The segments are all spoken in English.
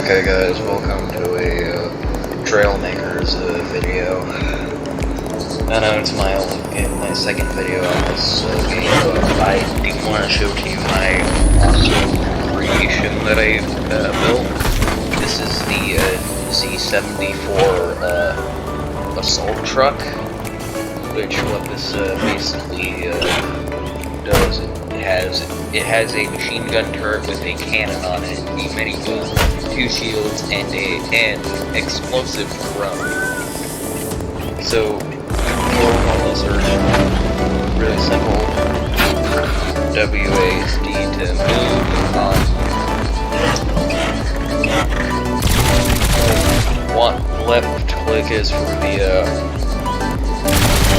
Okay guys, welcome to a trailmakers video. I know it's my second video on this game, but I do want to show to you my awesome creation that I built. This is the Z74 assault truck, which what this basically does, it has a machine gun turret with a cannon on it, a minigun, 2 shields, and an explosive drum. So controls are really simple. WASD to move on. One left click is for the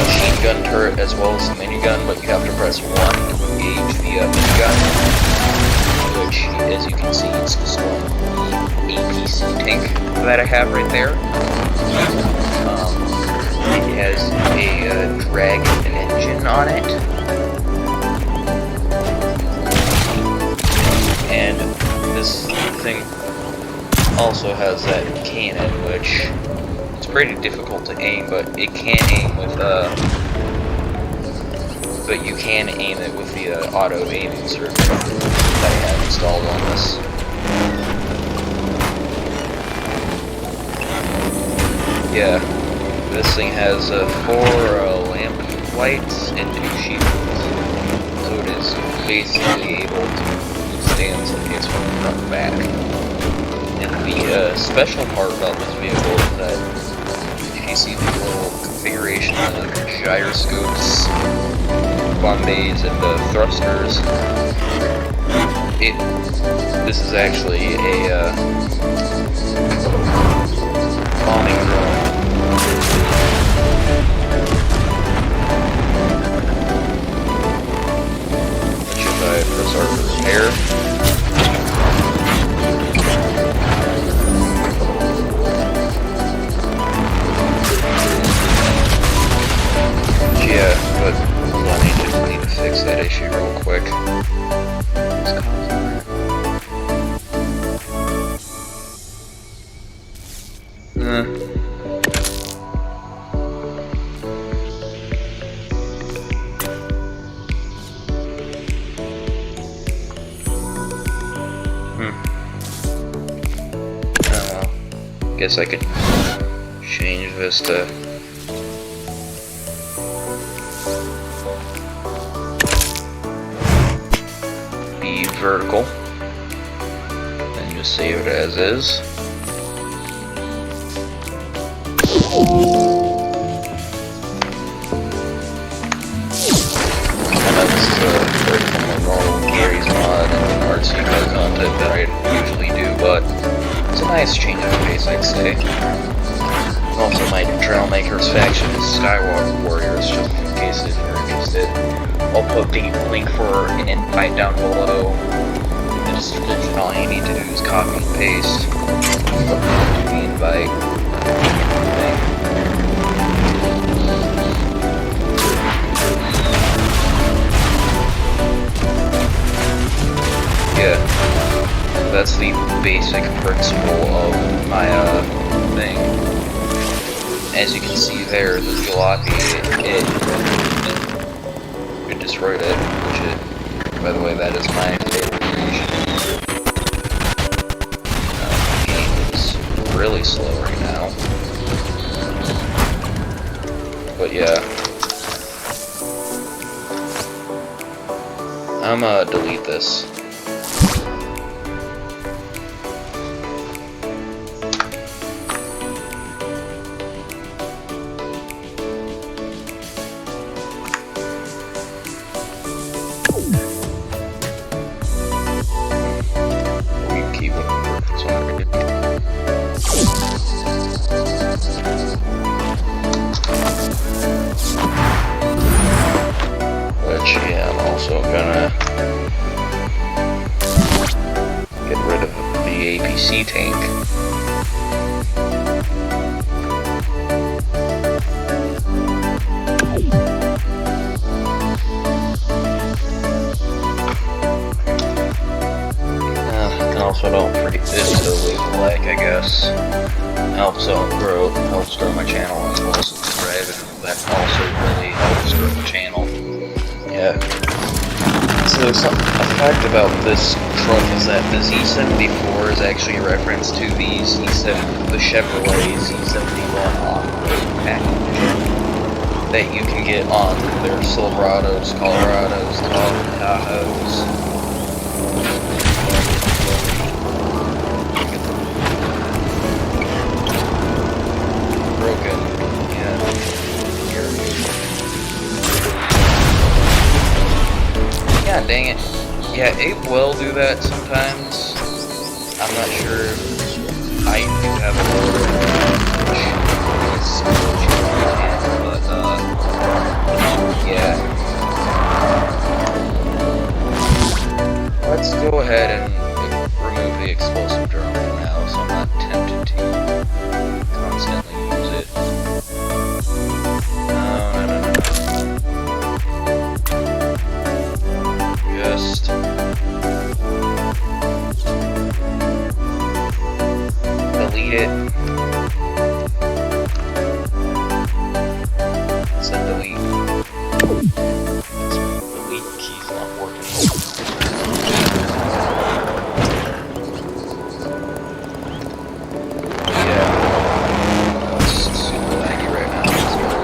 machine gun turret as well as the minigun, but you have to press 1 to engage the minigun, which, as you can see, it's just one APC tank that I have right there. It has a dragon engine on it, and this thing also has that cannon, which it's pretty difficult to aim, but it can aim with but you can aim it with the auto aiming circuit that I have installed on this. Yeah, this thing has 4 lamp lights and 2 shields, so it is basically able to withstand some hits from the front and back. And the special part about this vehicle is that if you see the little configuration of the gyroscopes, bomb bays, and the thrusters, this is actually a bombing drone. Which if I press R for repair, yeah, but hold on, I need to fix that issue real quick. Guess I could change this to be vertical and just save it as is. And that's very normal Gary's mod and artsy content that I usually do, but it's a nice change of pace, I'd say. Also, my Trailmakers faction is Skywalker Warriors, just in case if you're interested. I'll put the link for an invite down below in the description. All you need to do is copy and paste the invite. Yeah. That's the basic principle of my thing. As you can see there, the jalopy, it destroyed it, which by the way, that is my favorite creation. The game is really slow right now. But yeah. I'm gonna delete this. Yeah, I'm also gonna get rid of the APC tank. also don't forget to leave a like, I guess. Helps grow my channel, as well as subscribe, and that also really helps grow the channel. Yeah. So a fact about this truck is that the Z74 is actually a reference to the Chevrolet Z71 off-road package that you can get on their Silverados, Colorados, Tahoes. Broken. Yeah. Here. Yeah, dang it. Yeah, Abe will do that sometimes. I'm not sure. I do have a but yeah. Let's go ahead and remove the explosive drone for now, so I'm not tempted to constantly use it. No. Just delete it. Said delete. Delete key's not working. Yeah. It's super laggy right now. It's really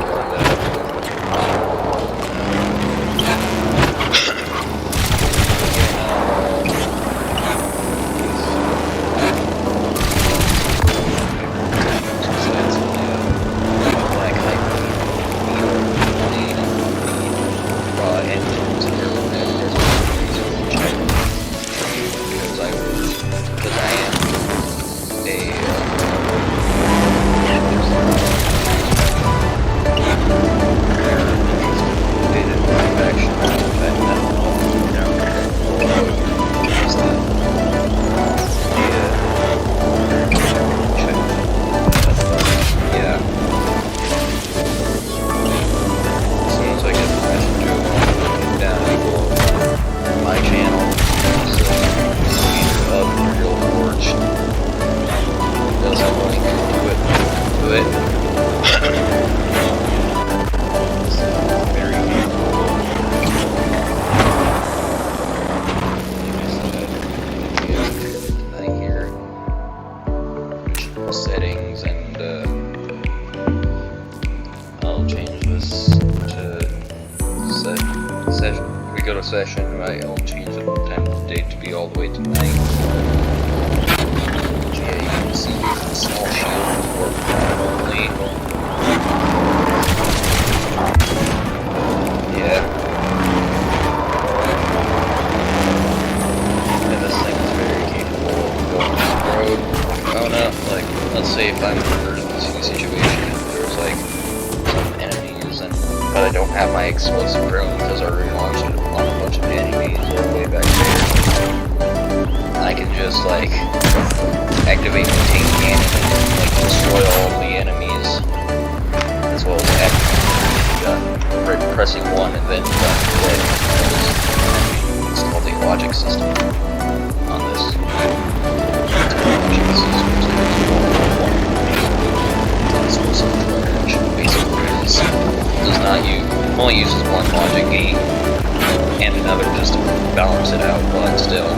settings, and I'll change this to session. We go to session, right? I'll change the time of day to be all the way to night. Yeah, you can see the small shield work only. Yeah. And this thing is very capable of going down the road. Oh no, like, let's say if I'm in an emergency situation and there's like some enemies, but I don't have my explosive drone because I already launched it on a bunch of enemies all the way back there. I can just like activate the tank cannon and like destroy all the enemies, as well as pressing 1 and then click. It's called the logic system on this. Only uses one logic gate and another just to balance it out, but still.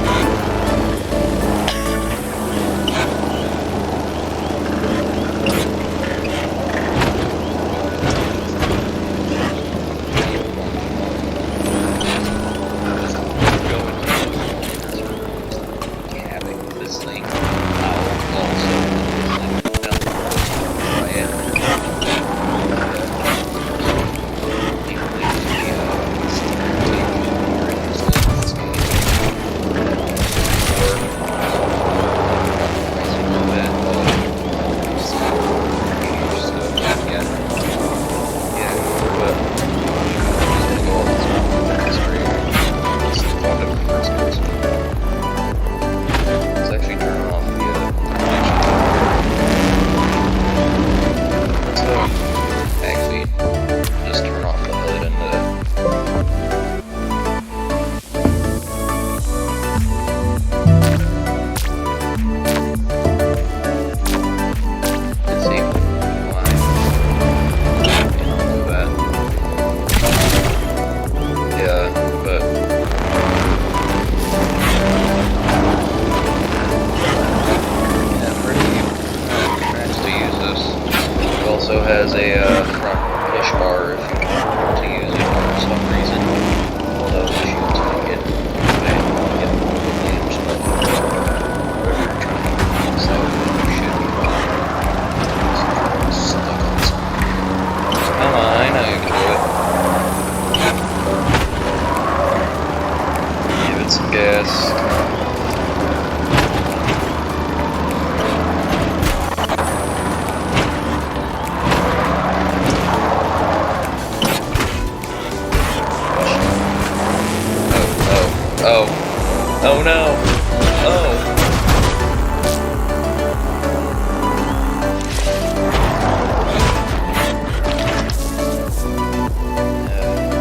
some gas. Oh no! Oh!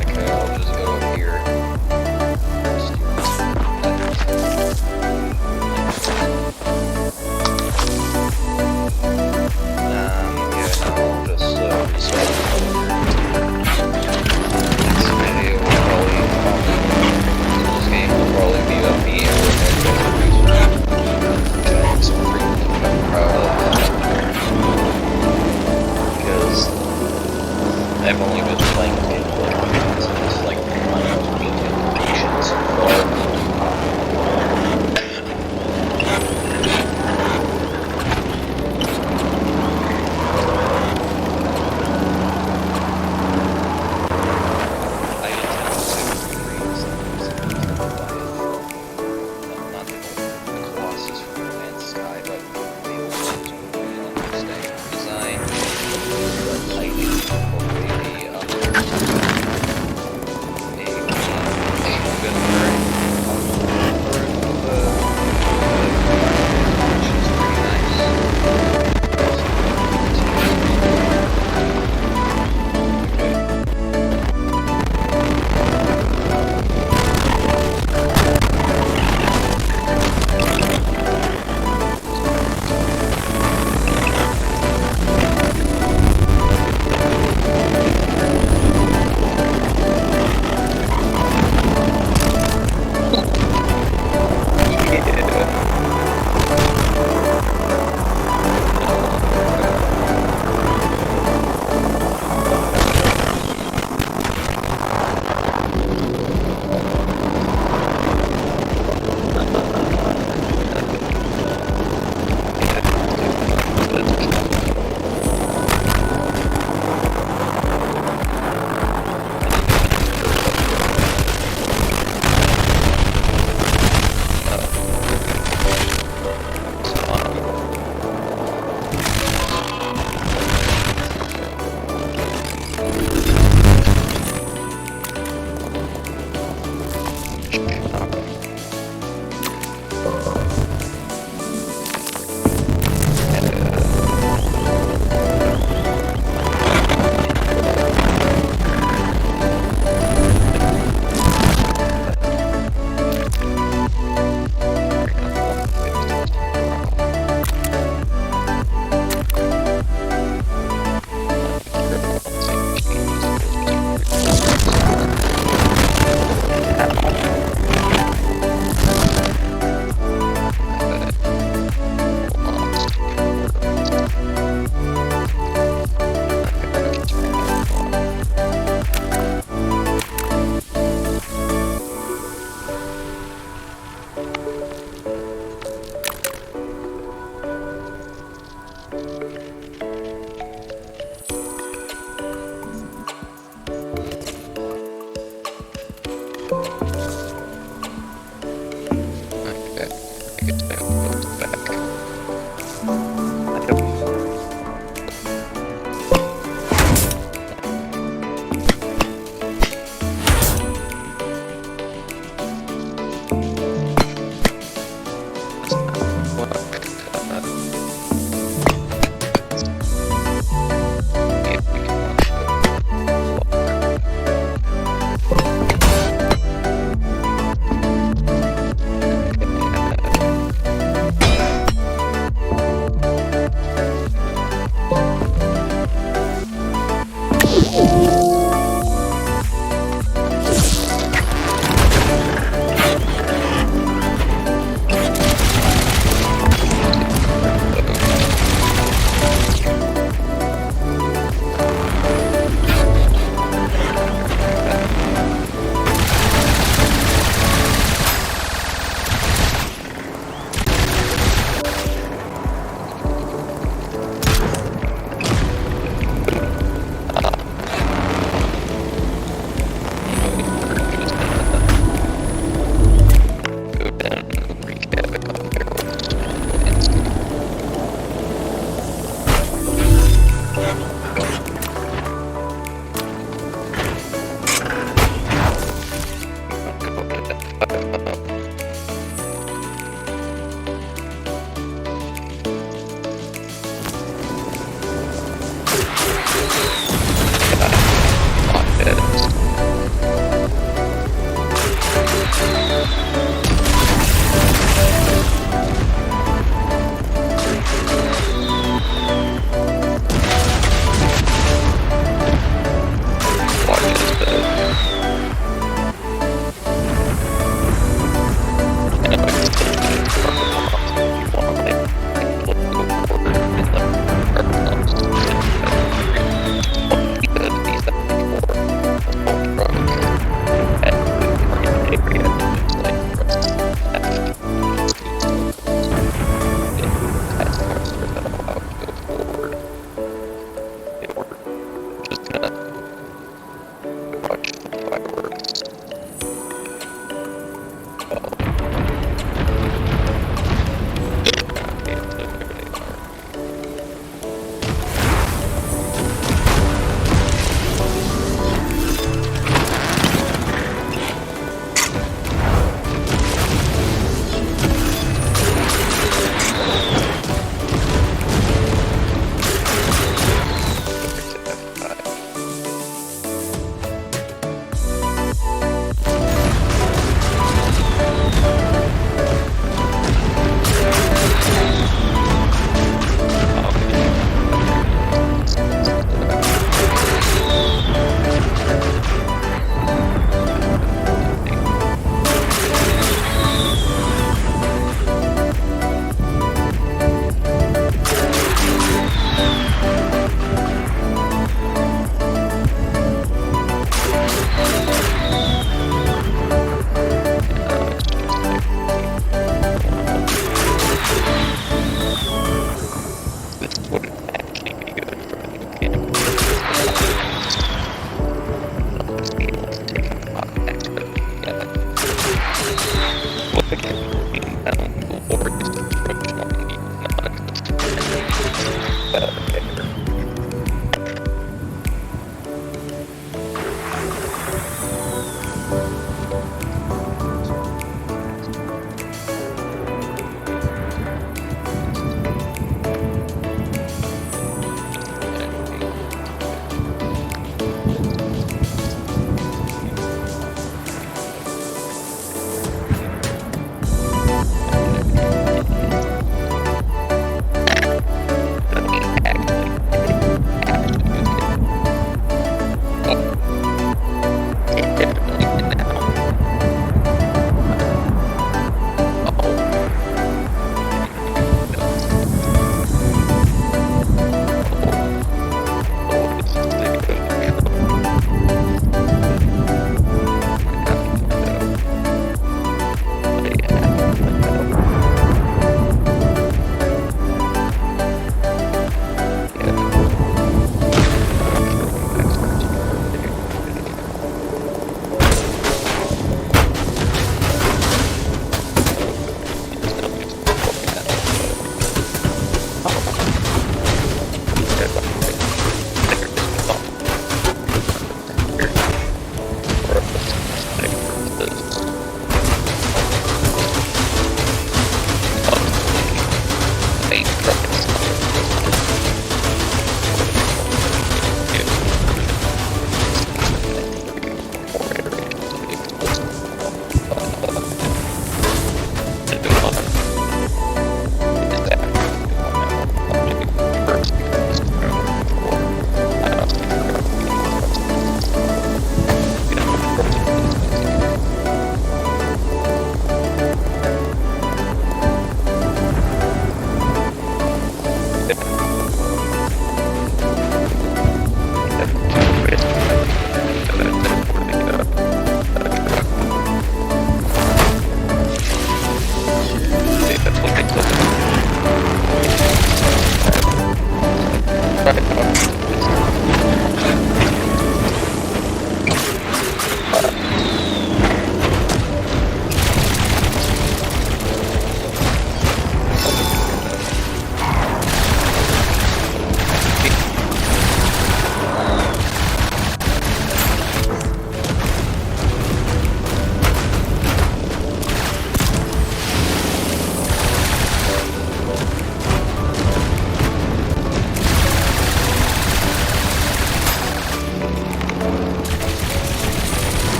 Okay, I'll just go up here. Yeah, I'll just restart this video will probably this game will probably be up me which I'm extremely proud of because I've only been playing the game since like my weekend so far.